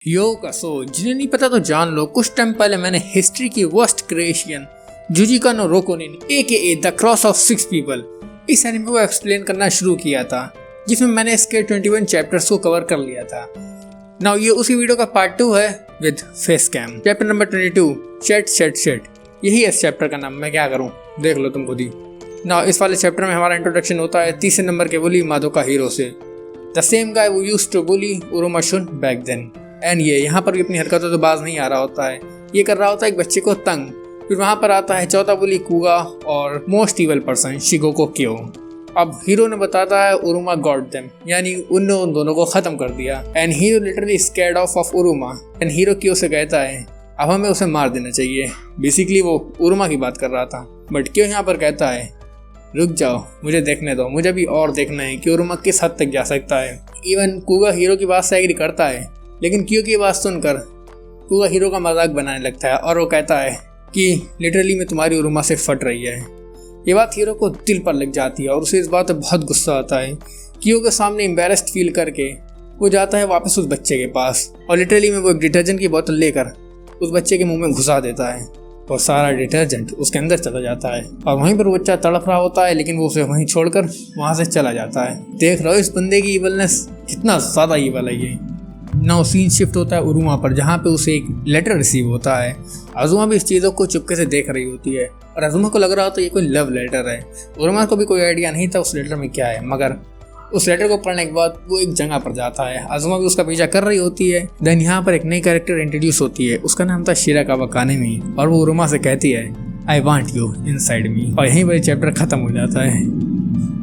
जिन्हें नहीं पता तो जान लो, कुछ टाइम पहले मैंने हिस्ट्री की worst creation Jujika no Rokunin AKA the cross of 6 people इस एनिमे को एक्सप्लेन करना शुरू किया था, जिसमें मैंने इसके 21 चैप्टर्स को कवर कर लिया था। नाउ ये उसी वीडियो का पार्ट 2 है with face cam. Chapter number 22 शेट यही है इस चैप्टर का नाम। मैं क्या करूं, देख लो तुम खुद ही। नाउ इस वाले चैप्टर में हमारा इंट्रोडक्शन होता है तीसरे नंबर के बुली मादोका हीरो से। द सेम गाय वो used to bully Uruma Shun back then. And ये यहाँ पर भी अपनी हरकतों तो बाज नहीं आ रहा होता है, ये कर रहा होता है एक बच्चे को तंग। फिर वहाँ पर आता है चौथा बुली कुगा और मोस्ट इवल पर्सन शिगोको क्यो। अब हीरो ने बताता है उरुमा गॉड देम, यानी उन दोनों को खत्म कर दिया। And Hiro literally scared of Uruma. And Hiro Kyo से कहता है अब हमें उसे मार देना चाहिए। बेसिकली वो उरुमा की बात कर रहा था, बट क्यो यहाँ पर कहता है रुक जाओ, मुझे देखने दो, मुझे भी और देखना है कि उरुमा किस हद तक जा सकता है। इवन कुगा हीरो की बात से एग्री करता है, लेकिन क्यों की बात सुनकर कुगा हीरो का मजाक बनाने लगता है और वो कहता है कि लिटरली में तुम्हारी उरुमा से फट रही है। ये बात हीरो को दिल पर लग जाती है और उसे इस बात पे बहुत गुस्सा आता है। क्यों के सामने एम्बैरेस्ड फील करके वो जाता है वापस उस बच्चे के पास और लिटरली में वो एक डिटर्जेंट की बोतल लेकर उस बच्चे के मुंह में घुसा देता है और सारा डिटर्जेंट उसके अंदर चला जाता है। और वहीं पर बच्चा तड़प रहा होता है, लेकिन वो उसे वहीं छोड़कर वहां से चला जाता है। देख रहे हो इस बंदे की इवलनेस, कितना ज्यादा इवल है ये। नाउ सीन शिफ्ट होता है उरुमा पर, जहाँ पे उसे एक लेटर रिसीव होता है। अजुमा भी इस चीज़ों को चुपके से देख रही होती है और अजुमा को लग रहा होता है ये कोई लव लेटर है। उरुमा को भी कोई आइडिया नहीं था उस लेटर में क्या है, मगर उस लेटर को पढ़ने के बाद वो एक जगह पर जाता है। अजुमा भी उसका पीछा कर रही होती है। देन यहाँ पर एक नई कैरेक्टर इंट्रोड्यूस होती है, उसका नाम था शिराकावा कानेमी, और वो उरुमा से कहती है I want you inside me. और यहीं पर चैप्टर खत्म हो जाता है।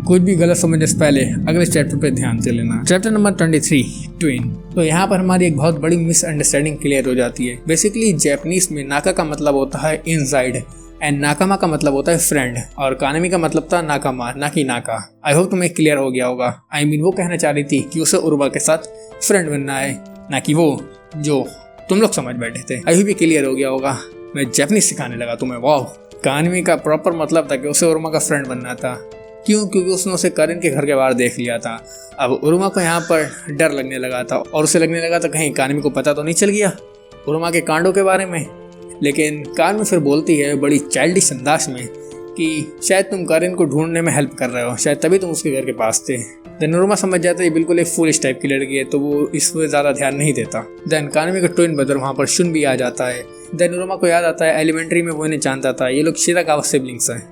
कुछ भी गलत समझने से पहले अगले चैप्टर पे ध्यान से लेना। Chapter number 23 twin. तो यहाँ पर हमारी एक बहुत बड़ी मिसअंडरस्टैंडिंग क्लियर हो जाती है। बेसिकली जापानीज में नाका का मतलब होता है इनसाइड एंड नाकामा का मतलब होता है फ्रेंड, और कानेमी का मतलब था नाकामा, ना कि नाका। आई होप तुम्हें क्लियर हो गया होगा। आई मीन वो कहना चाह रही थी कि उसे उरुमा के साथ फ्रेंड बनना है, ना कि वो जो तुम लोग समझ बैठे थे। आई होप क्लियर हो गया होगा। मैं जापानीज सिखाने लगा तुम्हें। वाह, कानेमी का प्रॉपर मतलब था कि उसे उरुमा का फ्रेंड बनना था। क्यों? क्योंकि उसने उसे करण के घर के बाहर देख लिया था। अब उरुमा को यहाँ पर डर लगने लगा था और उसे लगने लगा था कहीं कानेमी को पता तो नहीं चल गया उरुमा के कांडों के बारे में। लेकिन कानेमी फिर बोलती है बड़ी चाइल्डिश अंदाज में कि शायद तुम करण को ढूंढने में हेल्प कर रहे हो, शायद तभी तुम उसके घर के पास थे। देन उरुमा समझ जाता है बिल्कुल एक फूलिश टाइप की लड़की है, तो वो इसमें ज़्यादा ध्यान नहीं देता। देन कानेमी का ट्विन ब्रदर वहाँ पर शुन भी आ जाता है। देन उरुमा को याद आता है एलिमेंट्री में वो इन्हें जानता था, ये लोग शिराकावा सिबलिंग्स हैं।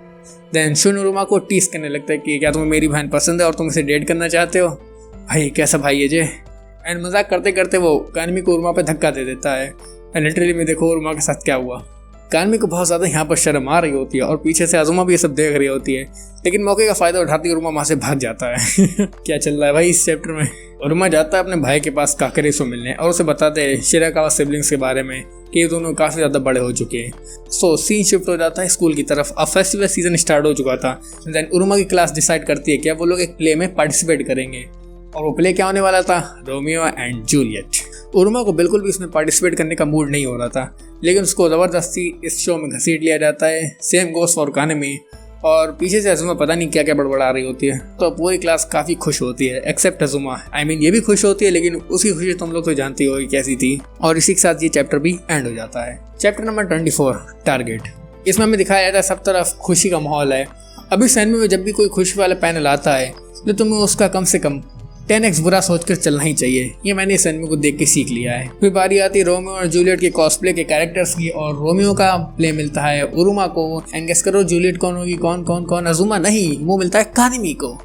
देन शुन उरुमा को टीस करने लगता है कि क्या तुम्हें मेरी बहन पसंद है और तुम इसे डेट करना चाहते हो? भाई कैसा भाई है जे। एंड मजाक करते करते वो कानेमी को उरुमा पे धक्का दे देता है। एंड लिटरली में देखो उरुमा के साथ क्या हुआ। कानेमी को बहुत ज़्यादा यहाँ पर शर्म आ रही होती है और पीछे से अजुमा भी ये सब देख रही होती है, लेकिन मौके का फ़ायदा उठाती उरुमा वहाँ से भाग जाता है। क्या चल रहा है भाई इस चैप्टर में। उरुमा जाता है अपने भाई के पास काकरे से मिलने और उसे बताते हैं शिराकावा सिबलिंग्स के बारे में कि ये दोनों काफ़ी ज़्यादा बड़े हो चुके हैं। सो सीन शिफ्ट हो जाता है स्कूल की तरफ। अब फेस्टिवल सीजन स्टार्ट हो चुका था। देन उरुमा की क्लास डिसाइड करती है कि अब वो लोग एक प्ले में पार्टिसिपेट करेंगे, और वो प्ले क्या होने वाला था? Romeo and Juliet. उरुमा को बिल्कुल भी इसमें पार्टिसिपेट करने का मूड नहीं हो रहा था, लेकिन उसको ज़बरदस्ती इस शो में घसीट लिया जाता है। सेम गोस फॉर कानेमी, और पीछे से अजुमा पता नहीं क्या क्या बड़बड़ा रही होती है। तो पूरी क्लास काफ़ी खुश होती है एक्सेप्ट अजुमा। आई मीन ये भी खुश होती है, लेकिन उसकी खुशी तुम लोग तो जानती हो कैसी थी। और इसी के साथ ये चैप्टर भी एंड हो जाता है। Chapter number 24 target. इसमें हमें दिखाया जाता है सब तरफ खुशी का माहौल है। अभी सैनमे में जब भी कोई खुशी वाला पैनल आता है तो तुम्हें उसका कम से कम 10x बुरा सोचकर चलना ही चाहिए। ये मैंने इस एनिमे को देख के सीख लिया है। फिर बारी आती है रोमियो और जूलियट के कॉस्प्ले के कैरेक्टर्स की, और रोमियो का प्ले मिलता है उरुमा को। एंड गेस करो जूलियट कौन होगी? कौन? अजुमा नहीं, वो मिलता है कानेमी को।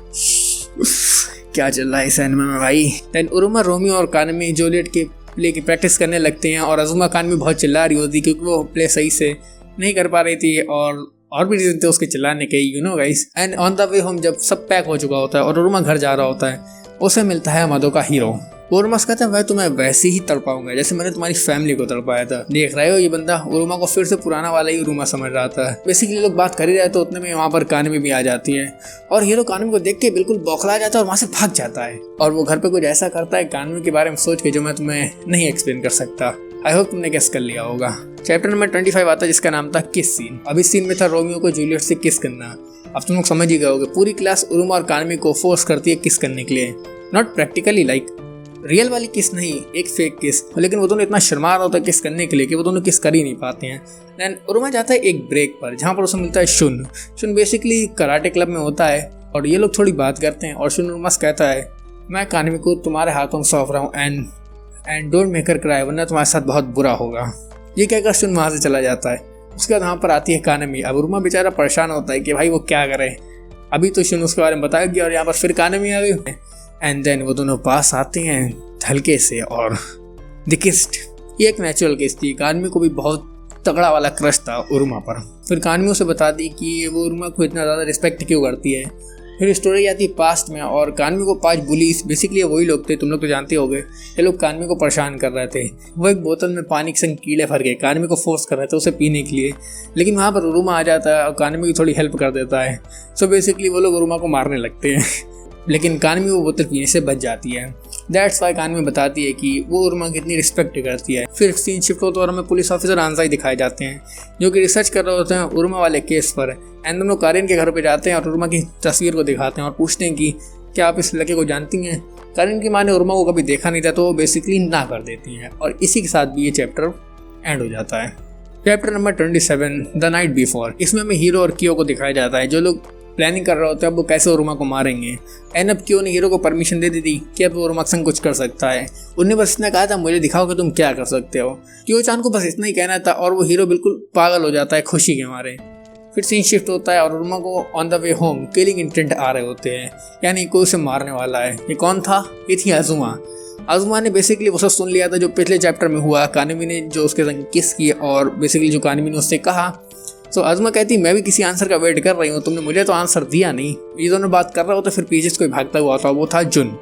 क्या चल रहा है इस एनिमे में भाई। देन उरुमा, रोमियो और कानेमी जूलियट के प्ले की प्रैक्टिस करने लगते हैं, और अजुमा कानेमी बहुत चिल्ला रही होती क्योंकि वो प्ले सही से नहीं कर पा रही थी, और भी रीजन थे उसके चिल्लाने के, you know guys. And on the way home जब सब पैक हो चुका होता है और उरुमा घर जा रहा होता है, उसे मिलता है मादोका हीरो। उरुमा कहता है मैं तुम्हें वैसे ही तड़पाऊंगा जैसे मैंने तुम्हारी फैमिली को तड़पाया था। देख रहे हो ये बंदा उरुमा को फिर से पुराना वाला ही उरुमा समझ रहा था। बेसिकली लोग बात कर ही रहे तो उतने में वहाँ पर कानेमी भी आ जाती है, और हीरो कानेमी को देख के बिल्कुल बौखला जाता है और वहाँ से भाग जाता है। और वो घर पे कुछ ऐसा करता है कानेमी के बारे में सोच के जो मैं तुम्हें नहीं एक्सप्लेन कर सकता। आई होप तुमने गेस कर लिया होगा। चैप्टर नंबर 25 आता है जिसका नाम था किस सीन। अब इस सीन में था रोमियो को जूलियट से किस करना। अब तुम लोग समझ ही गए होगे, पूरी क्लास उरुमा और कानेमी को फोर्स करती है किस करने के लिए। नॉट प्रैक्टिकली लाइक रियल वाली किस नहीं, एक फेक किस, लेकिन वो दोनों इतना शर्मा रहा होता है किस करने के लिए कि वो दोनों किस कर ही नहीं पाते हैं। देन उरुमा जाता है एक ब्रेक पर जहाँ पर उसे मिलता है शुन। शुन बेसिकली कराटे क्लब में होता है और ये लोग थोड़ी बात करते हैं और शुन उरुमा से कहता है मैं कानमी को तुम्हारे हाथों में सौंप रहा हूँ and don't make her cry वरना तुम्हारे साथ बहुत बुरा होगा। ये कहकर शुन वहाँ से चला जाता है। उसके बाद वहाँ पर आती है कानमी। अब उरुमा बेचारा परेशान होता है कि भाई वो क्या करे, अभी तो शुन उसके बारे में बताएगी और यहाँ पर फिर कानमी आ गई। एंड देन वो दोनों पास आते हैं हल्के से और द किस्ड। ये एक नेचुरल किस थी। कानमी को भी बहुत तगड़ा वाला क्रश था उरुमा पर। फिर कानमी उसे बता दी कि वो उरुमा को इतना ज़्यादा रिस्पेक्ट क्यों करती है। फिर स्टोरी आती है पास्ट में और कानमी को 5 बुलीज, बेसिकली वही लोग थे, तुम लोग तो जानते होगे, ये लोग कानमी को परेशान कर रहे थे। वो एक बोतल में पानी के संग कीड़े भर के कानमी को फोर्स कर रहे थे उसे पीने के लिए, लेकिन वहाँ पर उरुमा आ जाता है और कानमी की थोड़ी हेल्प कर देता है। सो बेसिकली वो लोग उरुमा को मारने लगते हैं लेकिन कानमी वो बोतल पीने से बच जाती है। दैट्स वाई कानमी बताती है कि वो उरुमा की इतनी रिस्पेक्ट करती है। फिर सीन शिफ्ट होता है और हमें पुलिस ऑफिसर आंजाई दिखाए जाते हैं जो कि रिसर्च कर रहे होते हैं उरुमा वाले केस पर। एंड दोनों कारिन के घर पे जाते हैं और उरुमा की तस्वीर को दिखाते हैं और पूछते हैं कि क्या आप इस लड़के को जानती हैं। कारिन की माँ ने उरुमा को कभी देखा नहीं था तो वो बेसिकली ना कर देती हैं और इसी के साथ भी ये चैप्टर एंड हो जाता है। Chapter number 27 the night before. इसमें हमें हीरो और कियो को दिखाया जाता है जो लोग प्लानिंग कर रहे होते हैं अब वो कैसे उरुमा को मारेंगे। एंड अब कियो ने हीरो को परमिशन दे दी थी कि अब वो उरुमा के संग कुछ कर सकता है। उन्हें बस इतना कहा था मुझे दिखाओ कि तुम क्या कर सकते हो। कियो चान को बस इतना ही कहना था और वो हीरो बिल्कुल पागल हो जाता है खुशी के मारे। फिर सीन शिफ्ट होता है और उरुमा को on the way home killing intent आ रहे होते हैं, यानी कोई उसे मारने वाला है। ये कौन था? ये थी अजुमा। अजुमा ने बेसिकली वो सब सुन लिया था जो पिछले चैप्टर में हुआ। कानमी ने जो उसके संग किस की और बेसिकली जो कानमी ने उससे कहा। सो अजुमा कहती मैं भी किसी आंसर का वेट कर रही हूँ, तुमने मुझे तो आंसर दिया नहीं। ये दोनों बात कर रहे होते फिर पीछे से कोई भागता हुआ था, वो था जुन।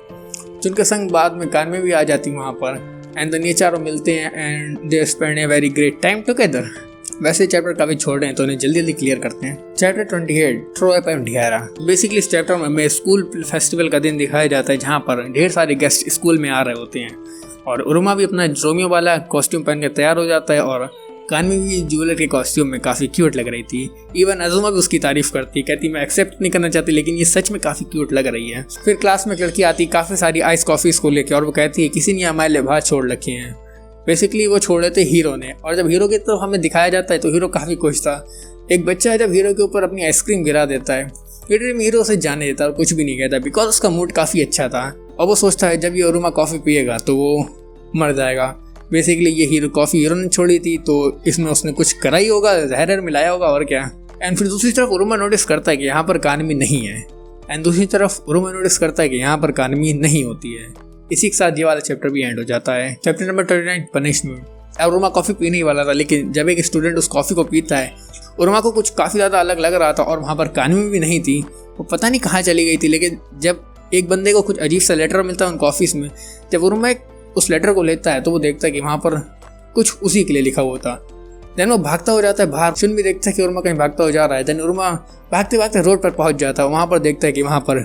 जुन के संग बाद में कानमी भी आ जाती वहाँ पर। एंड देन ये चारों मिलते हैं and they spend a very great time together. वैसे चैप्टर काफी छोटे हैं तो उन्हें जल्दी जल्दी क्लियर करते हैं। चैप्टर 28 थ्रो-अप एंड ढियारा। बेसिकली इस चैप्टर में हमें स्कूल फेस्टिवल का दिन दिखाया जाता है जहाँ पर ढेर सारे गेस्ट स्कूल में आ रहे होते हैं और उरुमा भी अपना रोमियो वाला कॉस्ट्यूम पहन के तैयार हो जाता है और कानमी भी ज्वेलर के कॉस्ट्यूम में काफ़ी क्यूट लग रही थी। इवन अजुमा भी उसकी तारीफ करती, कहती मैं एक्सेप्ट नहीं करना चाहती लेकिन ये सच में काफ़ी क्यूट लग रही है। फिर क्लास में एक लड़की आती काफ़ी सारी आइस कॉफ़ीज़ को लेकर और वो कहती है किसी ने हमारे लिबास छोड़ रखे हैं। बेसिकली वो छोड़ रहे थे हीरो ने और जब हीरो की तरफ हमें दिखाया जाता है तो हीरो काफ़ी खुश था। एक बच्चा है जब हीरो के ऊपर अपनी आइसक्रीम गिरा देता है, लिटरली हीरो उसे जाने देता है और कुछ भी नहीं कहता बिकॉज उसका मूड काफ़ी अच्छा था और वो सोचता है जब ये उरुमा कॉफ़ी पिएगा तो वो मर जाएगा। बेसिकली ये हीरो कॉफ़ी हीरो ने छोड़ी थी तो इसमें उसने कुछ करा ही होगा, जहर मिलाया होगा और क्या। एंड फिर दूसरी तरफ उरुमा नोटिस करता है कि यहाँ पर कानमी नहीं है एंड दूसरी तरफ उरुमा नोटिस करता है कि यहाँ पर कानमी नहीं होती है। इसी के साथ ये वाला चैप्टर भी एंड हो जाता है। Chapter number 39 punishment. Uruma coffee पीने ही वाला था लेकिन जब एक स्टूडेंट उस कॉफ़ी को पीता है उरुमा को कुछ काफ़ी ज़्यादा अलग लग रहा था और वहाँ पर कानमी भी नहीं थी, वो पता नहीं कहाँ चली गई थी। लेकिन जब एक बंदे को कुछ अजीब सा लेटर मिलता है उन कॉफ़ीज़ में, जब उरुमा उस लेटर को लेता है तो वो देखता है कि वहाँ पर कुछ उसी के लिए लिखा हुआ था। देन वो भागता हो जाता है बाहर। शुन भी देखता है कि उरुमा कहीं भागता हो जा रहा है। देन उरुमा भागते भागते रोड पर पहुँच जाता है। वहाँ पर देखता है कि वहाँ पर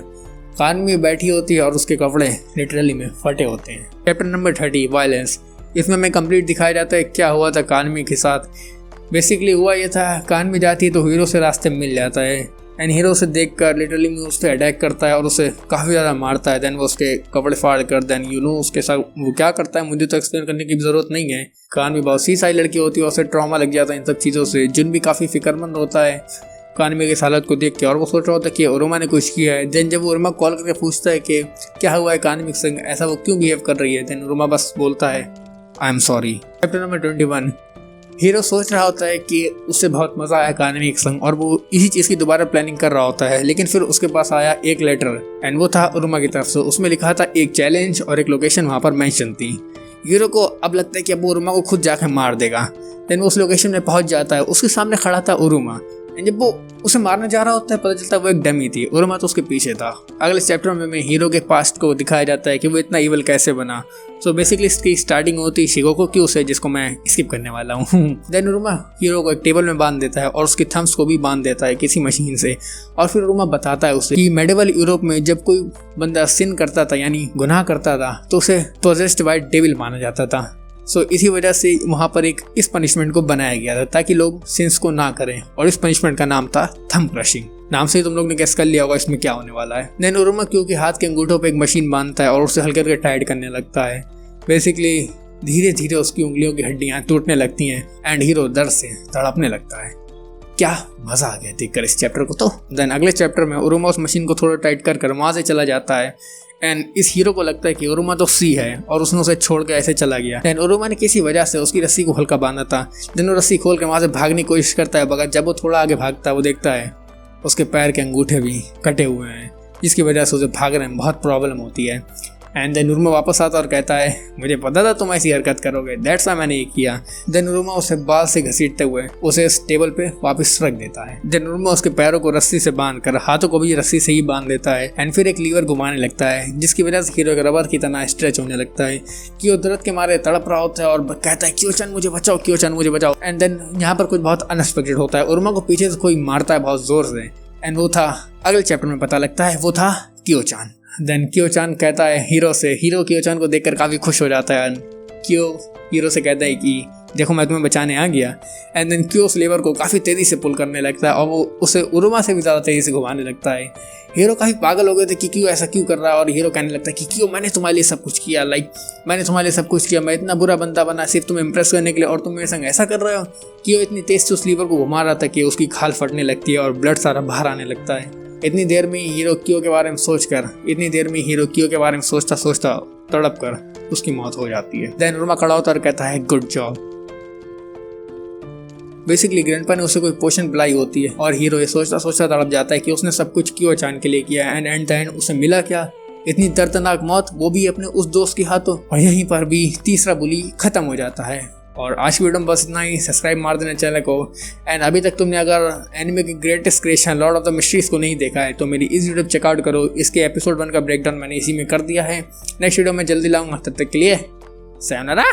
कानमी बैठी होती है और उसके कपड़े लिटरली में फटे होते हैं। Chapter number 30 violence. इसमें हमें कंप्लीट दिखाया जाता है क्या हुआ था कानमी के साथ। बेसिकली हुआ ये था कानमी जाती है तो हीरो से रास्ते में मिल जाता है एंड हीरो उसे देखकर लिटरली में उस पर अटैक करता है और उसे काफ़ी ज़्यादा मारता है। देन वो उसके कपड़े फाड़ कर देन उसके साथ वो क्या करता है मुझे तो एक्सप्लेन करने की ज़रूरत नहीं है। कानमी बहुत सी सारी लड़की होती है और उसे ट्रॉमा लग जाता है इन सब चीज़ों से। जुन भी काफ़ी फिक्रमंद होता है कानमी की हालत को देख के और वो सोच रहा होता है कि उरुमा ने कुछ किया है। देन जब वो उरुमा कॉल करके पूछता है कि क्या हुआ है कानमी के संग, ऐसा वो क्यों बिहेव कर रही है, देन उरुमा बस बोलता है I am sorry. Chapter number 21। Hero सोच रहा होता है कि उससे बहुत मज़ा आया कानमी के संग और वो इसी चीज़ की दोबारा प्लानिंग कर रहा होता है। लेकिन फिर उसके पास आया एक लेटर एंड वो था उरुमा की तरफ से। उसमें लिखा था एक चैलेंज और एक लोकेशन वहाँ पर मेंशन थी। हीरो को अब लगता है कि अब वो उरुमा को खुद जाकर मार देगा। देन वो उस लोकेशन में पहुँच जाता है। उसके सामने खड़ा था उरुमा। जब वो उसे मारने जा रहा होता है पता चलता है वो एक डमी थी, उरुमा तो उसके पीछे था। अगले चैप्टर में हीरो के पास्ट को दिखाया जाता है कि वो इतना इवल कैसे बना। सो बेसिकली इसकी स्टार्टिंग होती है शिगोको क्यू से जिसको मैं स्किप करने वाला हूँ। देन उरुमा हीरो को एक टेबल में बांध देता है और उसकी थम्स को भी बांध देता है किसी मशीन से। और फिर उरुमा बताता है उसे कि मेडिवल यूरोप में जब कोई बंदा सिन करता था यानी गुनाह करता था तो उसे पोजेस्ड बाय डेविल माना जाता था। सो इसी वजह से वहाँ पर एक इस पनिशमेंट को बनाया गया था ताकि लोग सिंस को ना करें और इस पनिशमेंट का नाम था थंब क्रशिंग। नाम से ही तुम लोग ने गेस कर लिया होगा इसमें क्या होने वाला है। देन उरुमा क्यू के हाथ के अंगूठों पे एक मशीन बांधता है और उसे हल्के हल्के टाइट करने लगता है। बेसिकली धीरे धीरे उसकी उंगलियों की हड्डियां टूटने लगती हैं एंड हीरो दर्द से तड़पने लगता है। क्या मजा आ गया देखकर इस चैप्टर को तो। देन अगले चैप्टर में उरुमा उस मशीन को थोड़ा टाइट कर वहां से चला जाता है एंड इस हीरो को लगता है कि उरुमा तो सी है और उसने उसे छोड़ के ऐसे चला गया। देन उरुमा ने किसी वजह से उसकी रस्सी को हल्का बांधा था। देन वो रस्सी खोल के वहां से भागने की कोशिश करता है, मगर जब वो थोड़ा आगे भागता है वो देखता है उसके पैर के अंगूठे भी कटे हुए हैं, जिसकी वजह से उसे भागने में बहुत प्रॉब्लम होती है। एंड देन उरुमा वापस आता और कहता है मुझे पता था तुम ऐसी हरकत करोगे, दैट्स व्हाई मैंने ये किया। देन उरुमा उसे बाल से घसीटते हुए उसे इस टेबल पे वापस रख देता है। देन उरुमा उसके पैरों को रस्सी से बांध कर हाथों को भी रस्सी से ही बांध देता है एंड फिर एक लीवर घुमाने लगता है, जिसकी वजह से हीरो के रबर की तरह स्ट्रेच होने लगता है कि वो दर्द के मारे तड़प रहा होता है और कहता है क्योचन मुझे बचाओ, क्योचन मुझे बचाओ। एंड देन यहाँ पर कुछ बहुत अनएक्सपेक्टेड होता है, उरुमा को पीछे से कोई मारता है बहुत जोर से एंड वो था, अगले चैप्टर में पता लगता है वो था क्योचान। देन क्योचान कहता है हीरो से, हीरो क्योचान को देखकर काफ़ी खुश हो जाता है। क्यो हीरो से कहता है कि देखो मैं तुम्हें बचाने आ गया। एंड देन क्यो उस लेवर को काफ़ी तेज़ी से पुल करने लगता है और वो उसे उरुमा से भी ज़्यादा तेज़ी से घुमाने लगता है। हीरो काफ़ी पागल हो गए थे कि क्यों ऐसा क्यों कर रहा है, और हीरो कहने लगता है कि क्यों मैंने तुम्हारे लिए सब कुछ किया, मैंने तुम्हारे लिए सब कुछ किया, मैं इतना बुरा बंदा बना सिर्फ तुम्हें इम्प्रेस करने के लिए और तुम मेरे संग ऐसा कर रहे हो। क्यों इतनी तेज़ से उस लीवर को घुमा रहा था कि उसकी खाल फटने लगती है और ब्लड सारा बाहर आने लगता है। इतनी देर में हीरो क्यो के बारे में सोचता सोचता तड़प कर उसकी मौत हो जाती है। देन उरुमा खड़ा होता और कहता है गुड जॉब। बेसिकली ग्रैंडपा ने उसे कोई पोशन पिलाई होती है और हीरो ये सोचता सोचता तड़प जाता है कि उसने सब कुछ क्योचान के लिए किया एंड एट द एंड उसे मिला क्या, इतनी दर्दनाक मौत, वो भी अपने उस दोस्त के हाथों। और यहीं पर भी तीसरा बुली खत्म हो जाता है। और आज की वीडियो में बस इतना ही। सब्सक्राइब मार देना चैनल को। एंड अभी तक तुमने अगर एनिमे की greatest creation Lord of the mysteries को नहीं देखा है तो मेरी इस वीडियो चेकआउट करो। इसके एपिसोड 1 का ब्रेकडाउन मैंने इसी में कर दिया है। नेक्स्ट वीडियो में जल्दी लाऊंगा, तब तक के लिए सायोनारा।